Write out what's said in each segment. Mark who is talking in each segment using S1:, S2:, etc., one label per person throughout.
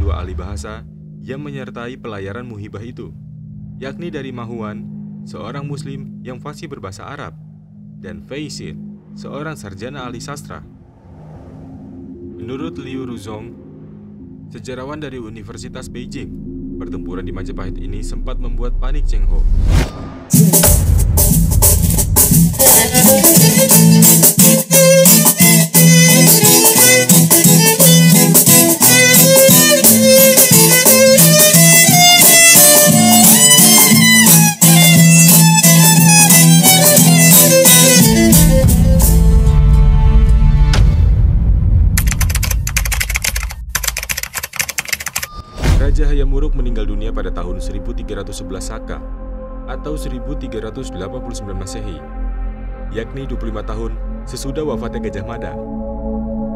S1: dua ahli bahasa yang menyertai pelayaran Muhibah itu, yakni dari Mahuan, seorang muslim yang fasih berbahasa Arab, dan Feisin, seorang sarjana ahli sastra. Menurut Liu Ruzong, sejarawan dari Universitas Beijing, pertempuran di Majapahit ini sempat membuat panik Cheng Ho. Raja Hayam Wuruk meninggal dunia pada tahun 1311 Saka atau 1389 Masehi, yakni 25 tahun sesudah wafatnya Gajah Mada.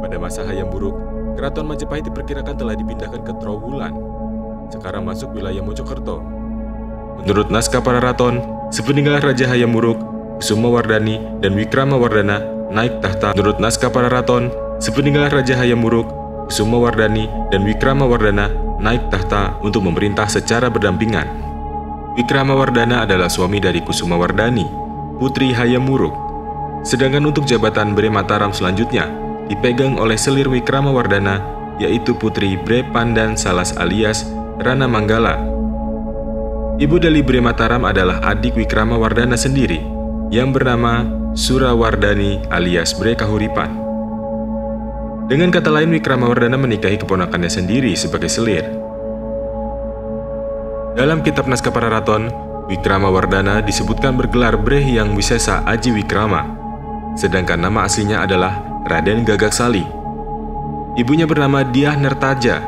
S1: Pada masa Hayam Wuruk, Keraton Majapahit diperkirakan telah dipindahkan ke Trowulan, sekarang masuk wilayah Mojokerto. Menurut naskah Pararaton, sepeninggal Raja Hayam Wuruk, Kusumawardhani dan Wikramawardhana naik tahta. Menurut naskah Pararaton, sepeninggal Raja Hayam Wuruk, Kusumawardhani dan Wikramawardhana naik tahta untuk memerintah secara berdampingan. Wikramawardhana adalah suami dari Kusumawardhani, putri Hayam Wuruk. Sedangkan untuk jabatan Bre Mataram selanjutnya dipegang oleh selir Wikramawardhana, yaitu putri Bre Pandan Salas alias Rana Manggala. Ibu dari Bre Mataram adalah adik Wikramawardhana sendiri yang bernama Surawardhani alias Bre Kahuripan. Dengan kata lain, Wikramawardhana menikahi keponakannya sendiri sebagai selir. Dalam kitab naskah Pararaton, Wikramawardhana disebutkan bergelar Bre Hyang Wisesa Aji Wikrama, sedangkan nama aslinya adalah Raden Gagaksali. Ibunya bernama Dyah Nertaja,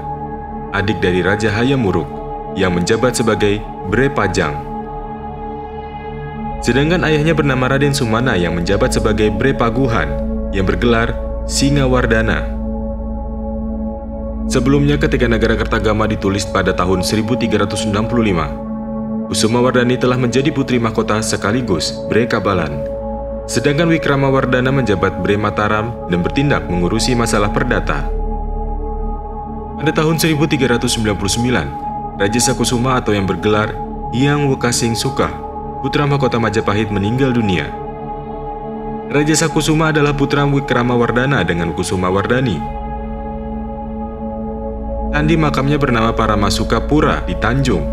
S1: adik dari Raja Hayam Wuruk, yang menjabat sebagai Bre Pajang. Sedangkan ayahnya bernama Raden Sumana yang menjabat sebagai Bre Paguhan, yang bergelar Singawardhana. Sebelumnya, ketika Negara Kertagama ditulis pada tahun 1365, Kusumawardhani telah menjadi putri mahkota sekaligus Bre Kabalan. Sedangkan Wikramawardhana menjabat Bre Mataram dan bertindak mengurusi masalah perdata. Pada tahun 1399, Raja Sakusuma atau yang bergelar Hyang Wukasing Suka, putra mahkota Majapahit, meninggal dunia. Raja Sakusuma adalah putra Wikramawardhana dengan Kusumawardhani. Candi makamnya bernama Paramasuka Pura di Tanjung.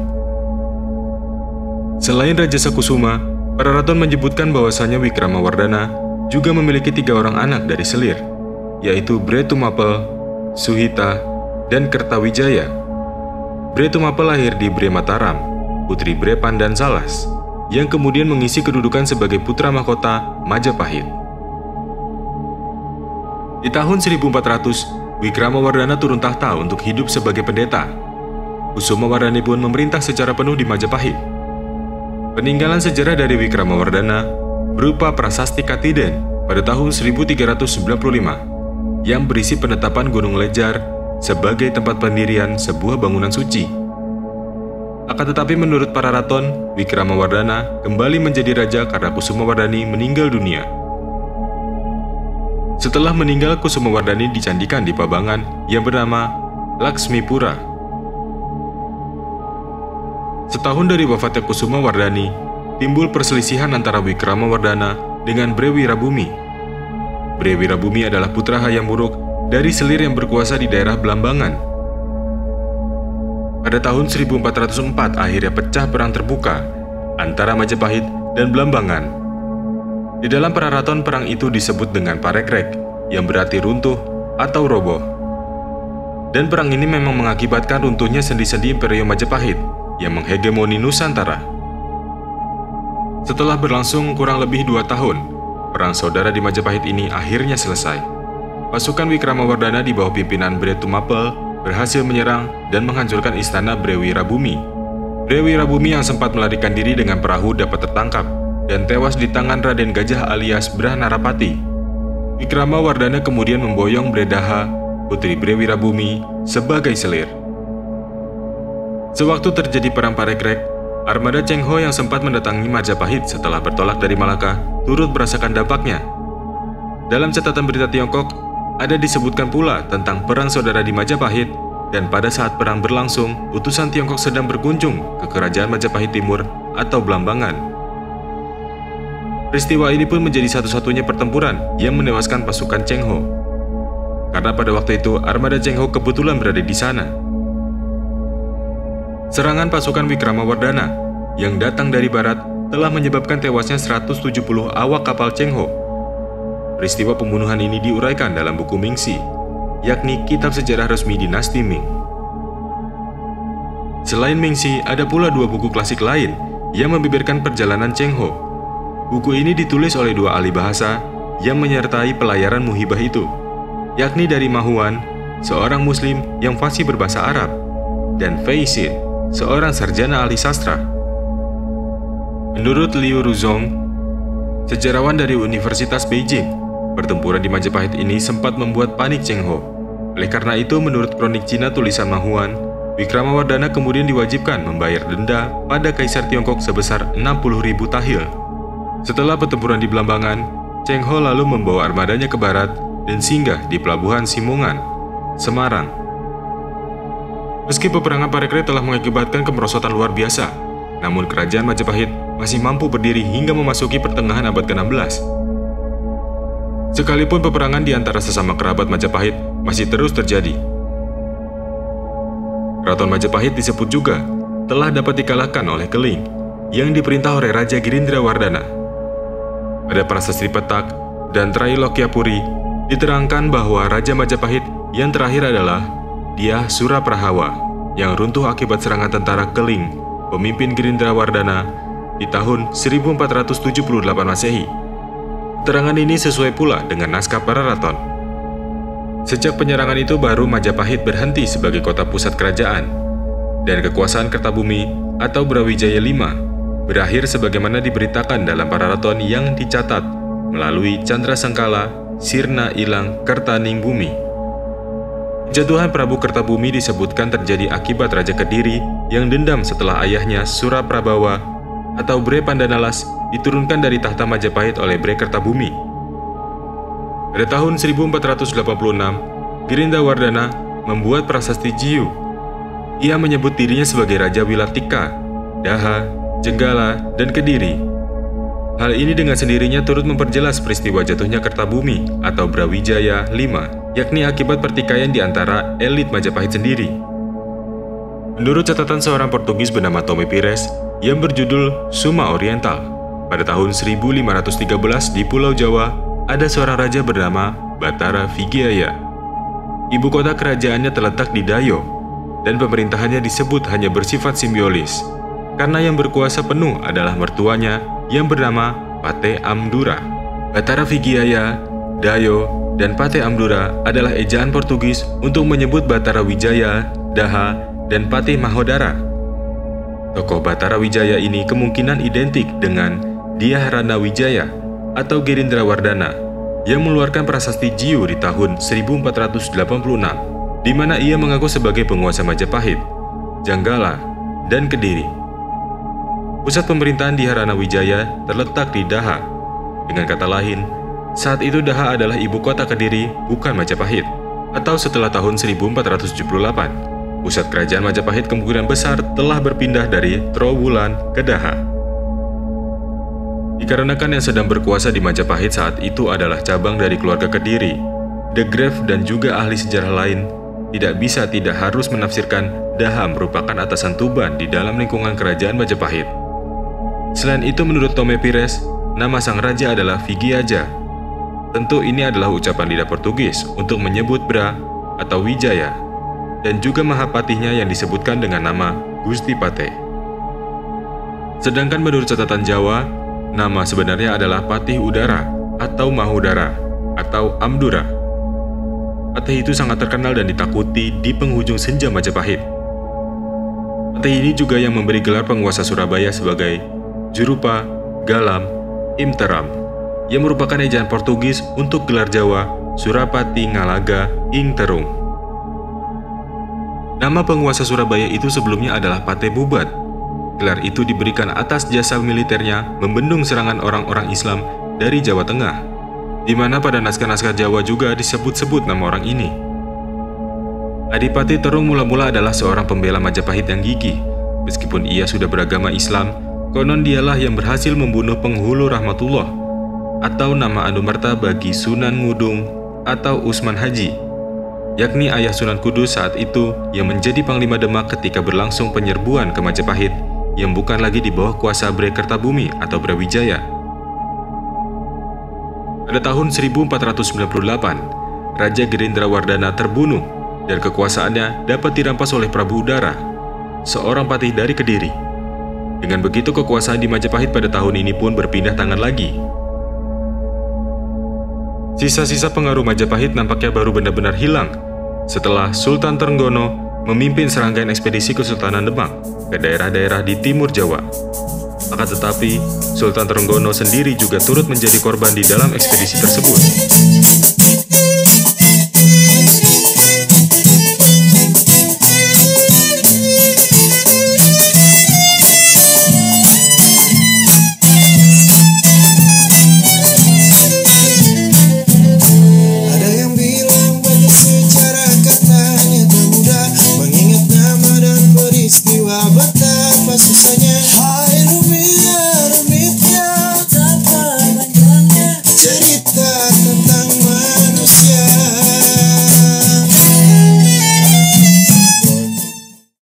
S1: Selain Raja Sakusuma, Pararaton menyebutkan bahwasanya Wikramawardhana juga memiliki 3 orang anak dari selir, yaitu Bre Tumapel, Suhita, dan Kertawijaya. Bre Tumapel lahir di Bre Mataram, putri Bre Pandan Salas, yang kemudian mengisi kedudukan sebagai putra mahkota Majapahit. Di tahun 1400, Wikramawardhana turun tahta untuk hidup sebagai pendeta. Kusumawardhani pun memerintah secara penuh di Majapahit. Peninggalan sejarah dari Wikramawardhana berupa Prasasti Katiden pada tahun 1395 yang berisi penetapan Gunung Lejar sebagai tempat pendirian sebuah bangunan suci. Akan tetapi menurut Pararaton, Wikramawardhana kembali menjadi raja karena Kusumawardhani meninggal dunia. Setelah meninggal, Kusumawardhani dicandikan di pabangan yang bernama Laksmipura. Setahun dari wafatnya Kusumawardhani, timbul perselisihan antara Wikramawardhana dengan Bre Wirabumi. Bre Wirabumi adalah putra Hayam Wuruk dari selir yang berkuasa di daerah Blambangan. Pada tahun 1404 akhirnya pecah perang terbuka antara Majapahit dan Blambangan. Di dalam Pararaton, perang itu disebut dengan Parekrek, yang berarti runtuh atau roboh. Dan perang ini memang mengakibatkan runtuhnya sendi-sendi Imperium Majapahit yang menghegemoni Nusantara. Setelah berlangsung kurang lebih 2 tahun, perang saudara di Majapahit ini akhirnya selesai. Pasukan Wikramawardhana di bawah pimpinan Bre Tumapel berhasil menyerang dan menghancurkan istana Bre Wirabumi. Bre Wirabumi yang sempat melarikan diri dengan perahu dapat tertangkap dan tewas di tangan Raden Gajah alias Brahnarapati. Wikramawardhana kemudian memboyong Bre Daha, putri Bre Wirabumi, sebagai selir. Sewaktu terjadi perang Parekrek, armada Cheng Ho yang sempat mendatangi Majapahit setelah bertolak dari Malaka turut merasakan dampaknya. Dalam catatan berita Tiongkok, ada disebutkan pula tentang perang saudara di Majapahit dan pada saat perang berlangsung, utusan Tiongkok sedang berkunjung ke Kerajaan Majapahit Timur atau Blambangan. Peristiwa ini pun menjadi satu-satunya pertempuran yang menewaskan pasukan Cheng Ho, karena pada waktu itu armada Cheng Ho kebetulan berada di sana. Serangan pasukan Wikramawardhana yang datang dari barat telah menyebabkan tewasnya 170 awak kapal Cheng Ho. Peristiwa pembunuhan ini diuraikan dalam buku Mingxi, yakni kitab sejarah resmi dinasti Ming. Selain Mingxi, ada pula dua buku klasik lain yang membeberkan perjalanan Cheng Ho. Buku ini ditulis oleh dua ahli bahasa yang menyertai pelayaran Muhibah itu, yakni dari Ma Huan, seorang muslim yang fasih berbahasa Arab, dan Fei Xin, seorang sarjana ahli sastra. Menurut Liu Ruzong, sejarawan dari Universitas Beijing, pertempuran di Majapahit ini sempat membuat panik Cheng Ho. Oleh karena itu, menurut kronik Cina tulisan Ma Huan, Wikramawardhana kemudian diwajibkan membayar denda pada Kaisar Tiongkok sebesar 60.000 tahil. Setelah pertempuran di Blambangan, Cheng Ho lalu membawa armadanya ke barat dan singgah di Pelabuhan Simongan, Semarang. Meski peperangan Parekre telah mengakibatkan kemerosotan luar biasa, namun kerajaan Majapahit masih mampu berdiri hingga memasuki pertengahan abad ke-16. Sekalipun peperangan di antara sesama kerabat Majapahit masih terus terjadi. Keraton Majapahit disebut juga telah dapat dikalahkan oleh Keling yang diperintah oleh Raja Girindrawardhana. Pada prasasti Petak dan Trailokyapuri diterangkan bahwa Raja Majapahit yang terakhir adalah Dyah Suraprahawa yang runtuh akibat serangan tentara Keling, pemimpin Girindrawardhana di tahun 1478 Masehi. Keterangan ini sesuai pula dengan naskah Pararaton. Sejak penyerangan itu baru Majapahit berhenti sebagai kota pusat kerajaan, dan kekuasaan Kertabumi atau Brawijaya V berakhir sebagaimana diberitakan dalam Pararaton yang dicatat melalui Candra Sangkala, Sirna Ilang Kertaning Bumi. Jatuhan Prabu Kertabumi disebutkan terjadi akibat Raja Kediri yang dendam setelah ayahnya Suraprabawa atau Bre Pandanalas diturunkan dari tahta Majapahit oleh Bre Kertabumi. Pada tahun 1486, Girindrawardhana membuat prasasti Jiyu. Ia menyebut dirinya sebagai Raja Wilatika, Daha, Jenggala, dan Kediri. Hal ini dengan sendirinya turut memperjelas peristiwa jatuhnya Kertabumi atau Brawijaya V, yakni akibat pertikaian di antara elit Majapahit sendiri. Menurut catatan seorang Portugis bernama Tome Pires yang berjudul Suma Oriental, pada tahun 1513 di Pulau Jawa ada seorang raja bernama Batara Vigiaya. Ibu kota kerajaannya terletak di Dayo, dan pemerintahannya disebut hanya bersifat simbiolis, karena yang berkuasa penuh adalah mertuanya yang bernama Pate Amdura. Batara Vigiaya, Dayo, dan Pate Amdura adalah ejaan Portugis untuk menyebut Batara Wijaya, Daha, dan Pate Mahodara. Tokoh Batara Wijaya ini kemungkinan identik dengan Dyah Rana Wijaya atau Girindrawardhana yang mengeluarkan prasasti Jiyu di tahun 1486, di mana ia mengaku sebagai penguasa Majapahit, Janggala, dan Kediri. Pusat pemerintahan Dyah Rana Wijaya terletak di Daha. Dengan kata lain, saat itu Daha adalah ibu kota Kediri, bukan Majapahit. Atau setelah tahun 1478, pusat kerajaan Majapahit kemungkinan besar telah berpindah dari Trowulan ke Daha. Dikarenakan yang sedang berkuasa di Majapahit saat itu adalah cabang dari keluarga Kediri, De Graaf dan juga ahli sejarah lain tidak bisa tidak harus menafsirkan Daha merupakan atasan Tuban di dalam lingkungan kerajaan Majapahit. Selain itu, menurut Tome Pires, nama sang raja adalah Vigiaja. Tentu ini adalah ucapan lidah Portugis untuk menyebut Bra atau Wijaya, dan juga Mahapatihnya yang disebutkan dengan nama Gusti Pate. Sedangkan menurut catatan Jawa, nama sebenarnya adalah Patih Udara atau Mahudara atau Amdura. Patih itu sangat terkenal dan ditakuti di penghujung senja Majapahit. Patih ini juga yang memberi gelar penguasa Surabaya sebagai Jurupa Galam Imteram, yang merupakan ejaan Portugis untuk gelar Jawa Surapati Ngalaga Ing Terung. Nama penguasa Surabaya itu sebelumnya adalah Pate Bubat. Gelar itu diberikan atas jasa militernya membendung serangan orang-orang Islam dari Jawa Tengah, di mana pada naskah-naskah Jawa juga disebut-sebut nama orang ini. Adipati Terung mula-mula adalah seorang pembela Majapahit yang gigih. Meskipun ia sudah beragama Islam, konon dialah yang berhasil membunuh penghulu Rahmatullah, atau nama anumerta bagi Sunan Ngudung atau Usman Haji, yakni ayah Sunan Kudus saat itu yang menjadi Panglima Demak ketika berlangsung penyerbuan ke Majapahit yang bukan lagi di bawah kuasa Bre Kertabumi atau Brawijaya. Pada tahun 1498, Raja Gerindrawardana terbunuh dan kekuasaannya dapat dirampas oleh Prabu Udara, seorang patih dari Kediri. Dengan begitu kekuasaan di Majapahit pada tahun ini pun berpindah tangan lagi. Sisa-sisa pengaruh Majapahit nampaknya baru benar-benar hilang setelah Sultan Trenggono memimpin serangkaian ekspedisi Kesultanan Demak ke daerah-daerah di timur Jawa. Akan tetapi, Sultan Trenggono sendiri juga turut menjadi korban di dalam ekspedisi tersebut.